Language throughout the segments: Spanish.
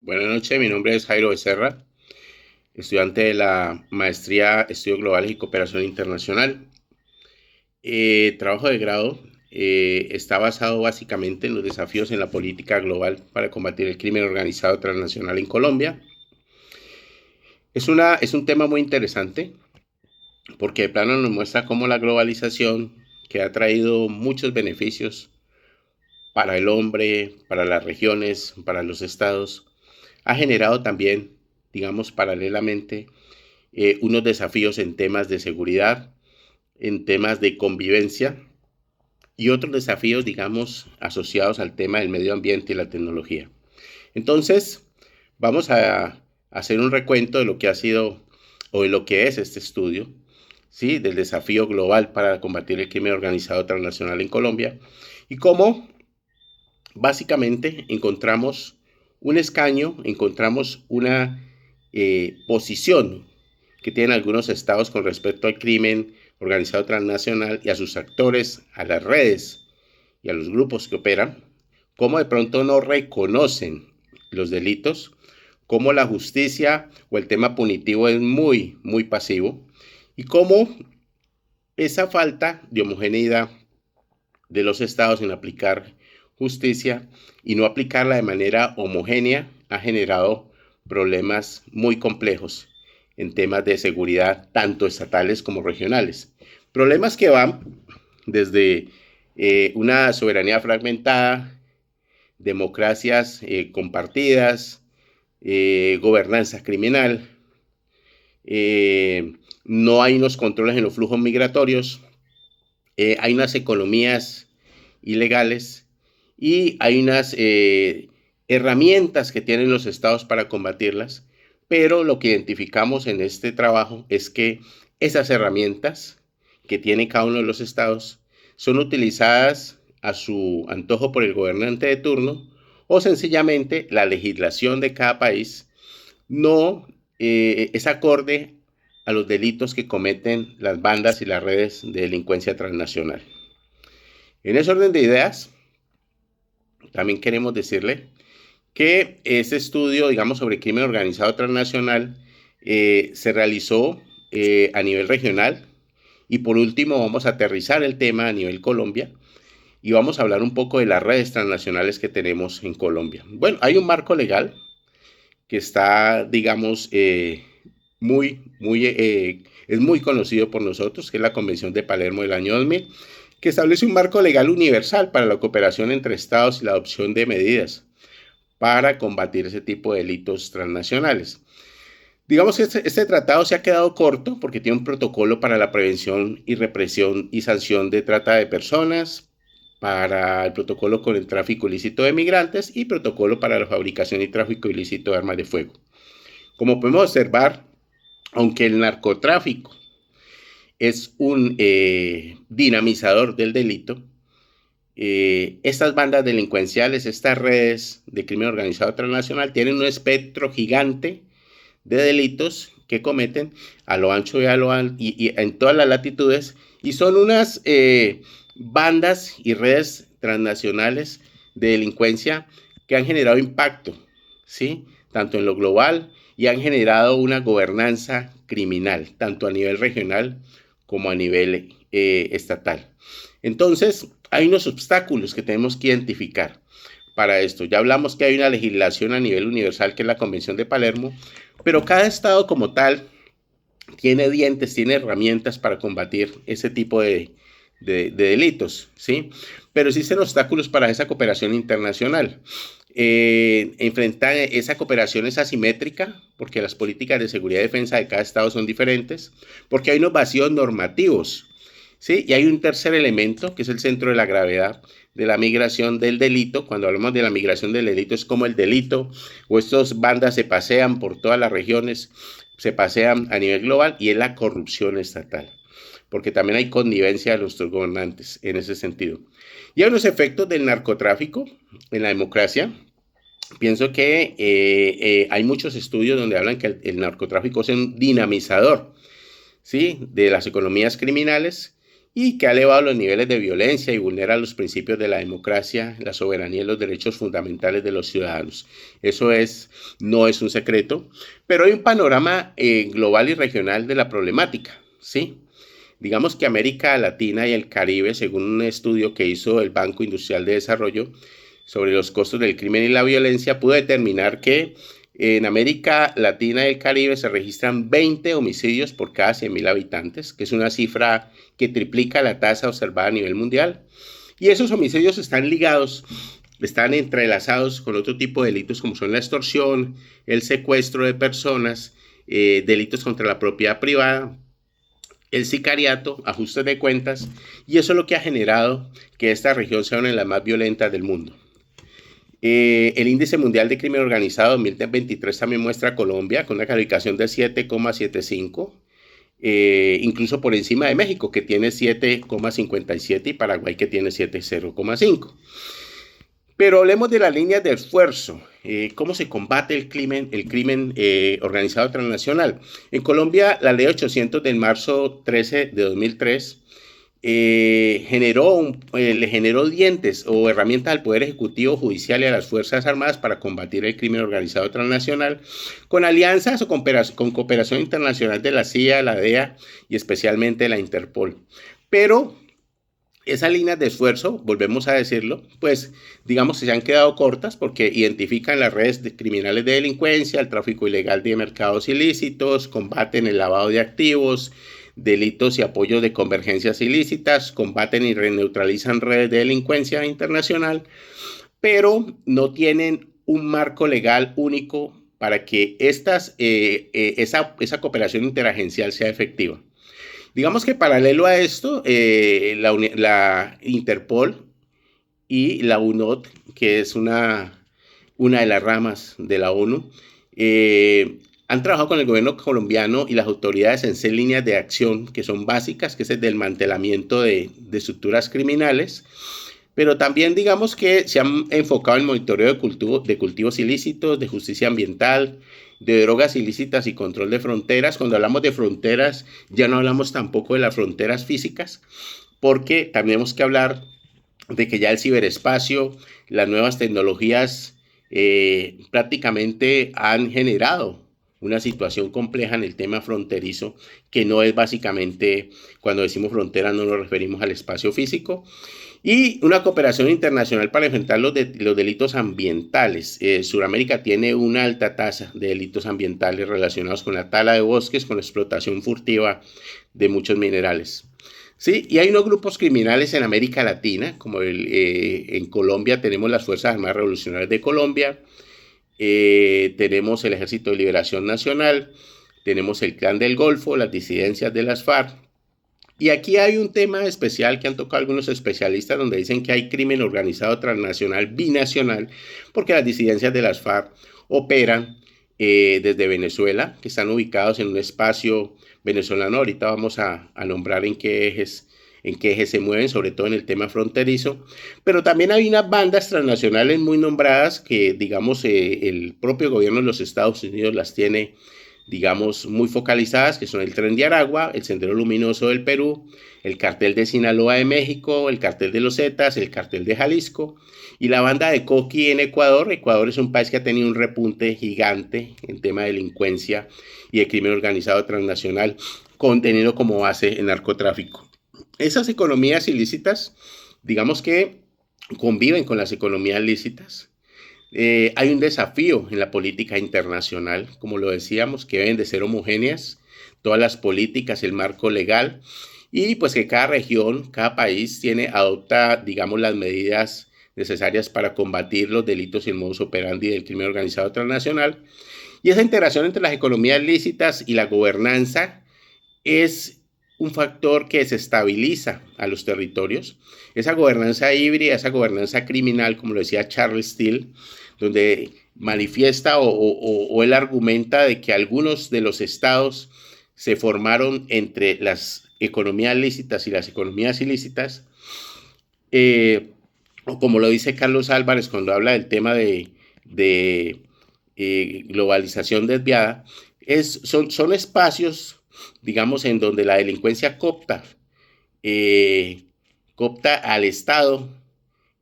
Buenas noches, mi nombre es Jairo Becerra, estudiante de la maestría Estudios Globales y Cooperación Internacional. Trabajo de grado está basado básicamente en los desafíos en la política global para combatir el crimen organizado transnacional en Colombia. Es un tema muy interesante porque de plano nos muestra cómo la globalización, que ha traído muchos beneficios para el hombre, para las regiones, para los estados, ha generado también, digamos, paralelamente, unos desafíos en temas de seguridad, en temas de convivencia y otros desafíos, digamos, asociados al tema del medio ambiente y la tecnología. Entonces, vamos a hacer un recuento de lo que ha sido o de lo que es este estudio, ¿sí? Del desafío global para combatir el crimen organizado transnacional en Colombia y cómo básicamente encontramos un escaño, encontramos una posición que tienen algunos estados con respecto al crimen organizado transnacional y a sus actores, a las redes y a los grupos que operan, cómo de pronto no reconocen los delitos, cómo la justicia o el tema punitivo es muy pasivo y cómo esa falta de homogeneidad de los estados en aplicar justicia y no aplicarla de manera homogénea ha generado problemas muy complejos en temas de seguridad, tanto estatales como regionales. Problemas que van desde una soberanía fragmentada, democracias compartidas, gobernanza criminal, no hay unos controles en los flujos migratorios, hay unas economías ilegales y hay unas herramientas que tienen los estados para combatirlas, pero lo que identificamos en este trabajo es que esas herramientas que tiene cada uno de los estados son utilizadas a su antojo por el gobernante de turno o sencillamente la legislación de cada país no es acorde a los delitos que cometen las bandas y las redes de delincuencia transnacional. En ese orden de ideas, también queremos decirle que este estudio, digamos, sobre crimen organizado transnacional se realizó a nivel regional y por último vamos a aterrizar el tema a nivel Colombia y vamos a hablar un poco de las redes transnacionales que tenemos en Colombia. Bueno, hay un marco legal que está, digamos, es muy conocido por nosotros, que es la Convención de Palermo del año 2000, que establece un marco legal universal para la cooperación entre estados y la adopción de medidas para combatir ese tipo de delitos transnacionales. Digamos que este tratado se ha quedado corto porque tiene un protocolo para la prevención y represión y sanción de trata de personas, para el protocolo con el tráfico ilícito de migrantes y protocolo para la fabricación y tráfico ilícito de armas de fuego. Como podemos observar, aunque el narcotráfico es un dinamizador del delito, estas bandas delincuenciales, estas redes de crimen organizado transnacional tienen un espectro gigante de delitos que cometen a lo ancho y, y en todas las latitudes y son unas bandas y redes transnacionales de delincuencia que han generado impacto, ¿sí? Tanto en lo global y han generado una gobernanza criminal, tanto a nivel regional como a nivel estatal. Entonces, hay unos obstáculos que tenemos que identificar para esto. Ya hablamos que hay una legislación a nivel universal que es la Convención de Palermo, pero cada estado como tal tiene dientes, tiene herramientas para combatir ese tipo de delitos, ¿sí? Pero existen obstáculos para esa cooperación internacional. Enfrentar esa cooperación es asimétrica porque las políticas de seguridad y defensa de cada estado son diferentes, porque hay unos vacíos normativos, ¿sí? Y hay un tercer elemento que es el centro de la gravedad de la migración del delito. Cuando hablamos de la migración del delito es como el delito o estas bandas se pasean por todas las regiones, se pasean a nivel global y es la corrupción estatal, porque también hay connivencia de nuestros gobernantes en ese sentido. Y hay unos efectos del narcotráfico en la democracia. Pienso que hay muchos estudios donde hablan que el narcotráfico es un dinamizador, ¿sí? De las economías criminales y que ha elevado los niveles de violencia y vulnera los principios de la democracia, la soberanía y los derechos fundamentales de los ciudadanos. Eso no es un secreto, pero hay un panorama global y regional de la problemática, ¿sí? Digamos que América Latina y el Caribe, según un estudio que hizo el Banco Industrial de Desarrollo sobre los costos del crimen y la violencia, pudo determinar que en América Latina y el Caribe se registran 20 homicidios por cada 100.000 habitantes, que es una cifra que triplica la tasa observada a nivel mundial. Y esos homicidios están ligados, están entrelazados con otro tipo de delitos como son la extorsión, el secuestro de personas, delitos contra la propiedad privada, el sicariato, ajustes de cuentas, y eso es lo que ha generado que esta región sea una de las más violentas del mundo. El índice mundial de crimen organizado 2023 también muestra a Colombia con una calificación de 7,75, incluso por encima de México, que tiene 7,57, y Paraguay, que tiene 7,05. Pero hablemos de las líneas de esfuerzo. ¿Cómo se combate el crimen organizado transnacional? En Colombia, la ley 800 del marzo 13 de 2003 le generó dientes o herramientas al Poder Ejecutivo, Judicial y a las Fuerzas Armadas para combatir el crimen organizado transnacional, con alianzas o con cooperación internacional de la CIA, la DEA y especialmente la Interpol. Pero esas líneas de esfuerzo, volvemos a decirlo, pues digamos que se han quedado cortas porque identifican las redes criminales de delincuencia, el tráfico ilegal de mercados ilícitos, combaten el lavado de activos, delitos y apoyo de convergencias ilícitas, combaten y neutralizan redes de delincuencia internacional, pero no tienen un marco legal único para que esa cooperación interagencial sea efectiva. Digamos que paralelo a esto, la Interpol y la UNOD, que es una de las ramas de la ONU, han trabajado con el gobierno colombiano y las autoridades en 6 líneas de acción que son básicas, que es el desmantelamiento de estructuras criminales, pero también digamos que se han enfocado en el monitoreo de cultivos ilícitos, de justicia ambiental, de drogas ilícitas y control de fronteras. Cuando hablamos de fronteras, ya no hablamos tampoco de las fronteras físicas, porque también tenemos que hablar de que ya el ciberespacio, las nuevas tecnologías prácticamente han generado una situación compleja en el tema fronterizo, que no es básicamente, cuando decimos frontera no nos referimos al espacio físico, y una cooperación internacional para enfrentar los delitos ambientales. Sudamérica tiene una alta tasa de delitos ambientales relacionados con la tala de bosques, con la explotación furtiva de muchos minerales. Sí, y hay unos grupos criminales en América Latina, como en Colombia tenemos las Fuerzas Armadas Revolucionarias de Colombia, tenemos el Ejército de Liberación Nacional, tenemos el Clan del Golfo, las disidencias de las FARC. Y aquí hay un tema especial que han tocado algunos especialistas donde dicen que hay crimen organizado transnacional, binacional, porque las disidencias de las FARC operan desde Venezuela, que están ubicados en un espacio venezolano. Ahorita vamos a nombrar en qué ejes se mueven, sobre todo en el tema fronterizo, pero también hay unas bandas transnacionales muy nombradas que, digamos, el propio gobierno de los Estados Unidos las tiene, digamos, muy focalizadas, que son el Tren de Aragua, el Sendero Luminoso del Perú, el Cartel de Sinaloa de México, el Cartel de los Zetas, el Cartel de Jalisco y la banda de Coqui en Ecuador. Ecuador es un país que ha tenido un repunte gigante en tema de delincuencia y de crimen organizado transnacional, teniendo como base el narcotráfico. Esas economías ilícitas, digamos que conviven con las economías lícitas. Hay un desafío en la política internacional, como lo decíamos, que deben de ser homogéneas todas las políticas, el marco legal, y pues que cada región, cada país adopta, digamos, las medidas necesarias para combatir los delitos y el modus operandi del crimen organizado transnacional. Y esa integración entre las economías lícitas y la gobernanza es un factor que desestabiliza a los territorios. Esa gobernanza híbrida, esa gobernanza criminal, como lo decía Charles Steele, donde manifiesta o él argumenta de que algunos de los estados se formaron entre las economías lícitas y las economías ilícitas, o como lo dice Carlos Álvarez cuando habla del tema de globalización desviada, son espacios, digamos, en donde la delincuencia coopta eh, coopta al Estado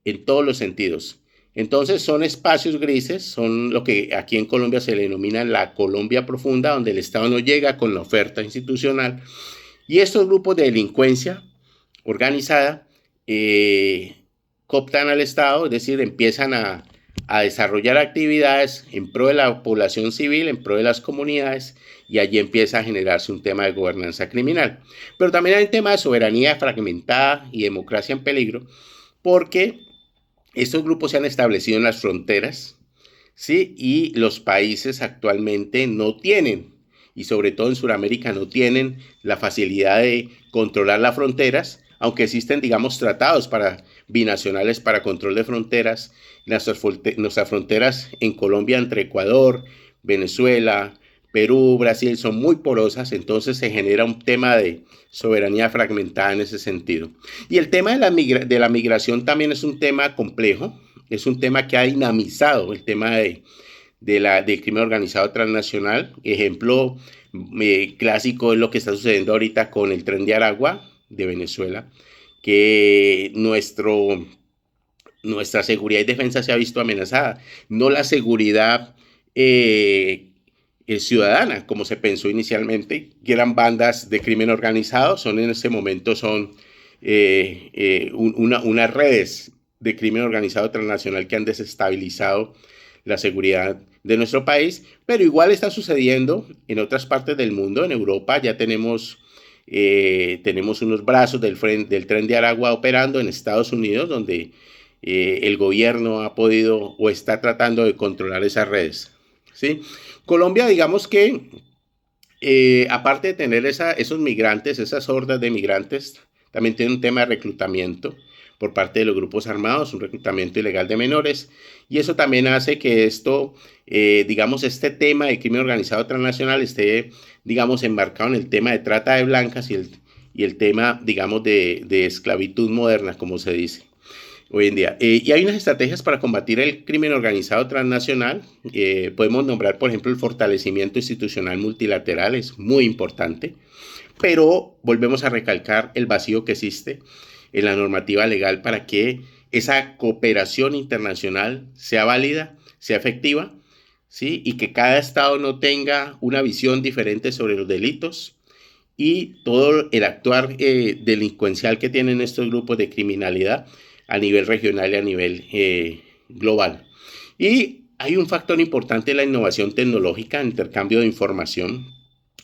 en todos los sentidos. Entonces son espacios grises, son lo que aquí en Colombia se le denomina la Colombia profunda, donde el Estado no llega con la oferta institucional. Y estos grupos de delincuencia organizada cooptan al Estado, es decir, empiezan a desarrollar actividades en pro de la población civil, en pro de las comunidades, y allí empieza a generarse un tema de gobernanza criminal. Pero también hay un tema de soberanía fragmentada y democracia en peligro, porque estos grupos se han establecido en las fronteras, ¿sí? Y los países actualmente no tienen, y sobre todo en Sudamérica, no tienen la facilidad de controlar las fronteras, aunque existen, digamos, tratados binacionales para control de fronteras. Nuestras fronteras en Colombia entre Ecuador, Venezuela, Perú, Brasil son muy porosas, entonces se genera un tema de soberanía fragmentada en ese sentido. Y el tema de la migración también es un tema complejo, es un tema que ha dinamizado el tema del crimen organizado transnacional. Ejemplo clásico es lo que está sucediendo ahorita con el Tren de Aragua de Venezuela, que nuestra seguridad y defensa se ha visto amenazada, no la seguridad ciudadana, como se pensó inicialmente, que eran bandas de crimen organizado, en este momento son unas redes de crimen organizado transnacional que han desestabilizado la seguridad de nuestro país, pero igual está sucediendo en otras partes del mundo. En Europa ya tenemos unos brazos del Tren de Aragua operando en Estados Unidos, donde el gobierno ha podido o está tratando de controlar esas redes, ¿sí? Colombia, digamos que aparte de tener esos migrantes, esas hordas de migrantes, también tiene un tema de reclutamiento por parte de los grupos armados, un reclutamiento ilegal de menores, y eso también hace que digamos, este tema de crimen organizado transnacional esté, digamos, embarcado en el tema de trata de blancas y el tema, digamos, de esclavitud moderna, como se dice hoy en día. Y hay unas estrategias para combatir el crimen organizado transnacional. Podemos nombrar, por ejemplo, el fortalecimiento institucional multilateral, es muy importante, pero volvemos a recalcar el vacío que existe en la normativa legal para que esa cooperación internacional sea válida, sea efectiva, ¿sí? Y que cada Estado no tenga una visión diferente sobre los delitos y todo el actuar delincuencial que tienen estos grupos de criminalidad a nivel regional y a nivel global. Y hay un factor importante en la innovación tecnológica, el intercambio de información.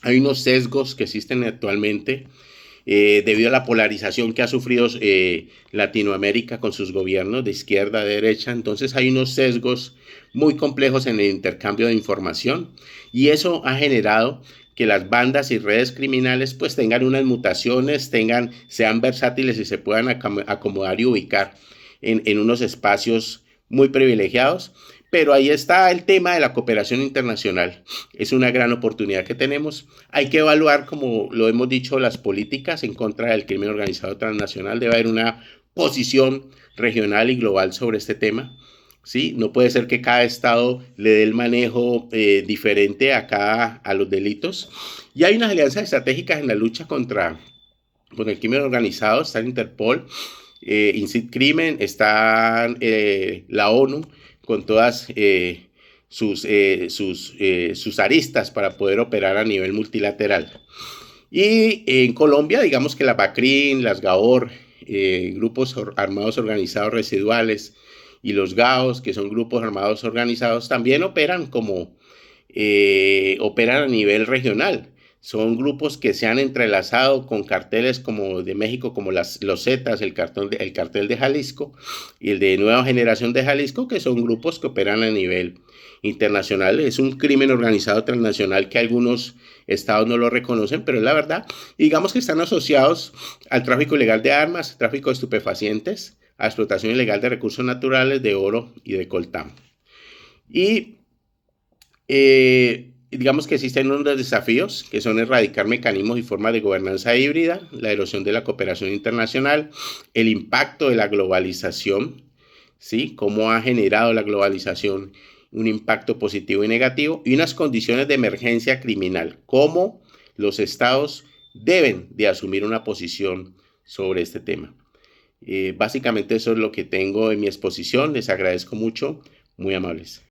Hay unos sesgos que existen actualmente debido a la polarización que ha sufrido Latinoamérica con sus gobiernos de izquierda a derecha. Entonces hay unos sesgos muy complejos en el intercambio de información y eso ha generado que las bandas y redes criminales pues tengan unas mutaciones, sean versátiles y se puedan acomodar y ubicar en unos espacios muy privilegiados. Pero ahí está el tema de la cooperación internacional. Es una gran oportunidad que tenemos. Hay que evaluar, como lo hemos dicho, las políticas en contra del crimen organizado transnacional. Debe haber una posición regional y global sobre este tema. ¿Sí? No puede ser que cada estado le dé el manejo diferente a los delitos. Y hay unas alianzas estratégicas en la lucha contra el crimen organizado. Está el Interpol, INCIT Crimen, está la ONU con todas sus aristas para poder operar a nivel multilateral. Y en Colombia, digamos que la BACRIM, las GAOR, grupos armados organizados residuales, y los GAOs, que son grupos armados organizados, también operan operan a nivel regional. Son grupos que se han entrelazado con carteles como de México, como los Zetas, el cartel de Jalisco y el de Nueva Generación de Jalisco, que son grupos que operan a nivel internacional. Es un crimen organizado transnacional que algunos estados no lo reconocen, pero es la verdad. Y digamos que están asociados al tráfico ilegal de armas, tráfico de estupefacientes, a explotación ilegal de recursos naturales, de oro y de coltán. Y digamos que existen unos desafíos que son erradicar mecanismos y formas de gobernanza híbrida, la erosión de la cooperación internacional, el impacto de la globalización, ¿sí? Cómo ha generado la globalización un impacto positivo y negativo, y unas condiciones de emergencia criminal, cómo los estados deben de asumir una posición sobre este tema. Básicamente eso es lo que tengo en mi exposición. Les agradezco mucho, muy amables.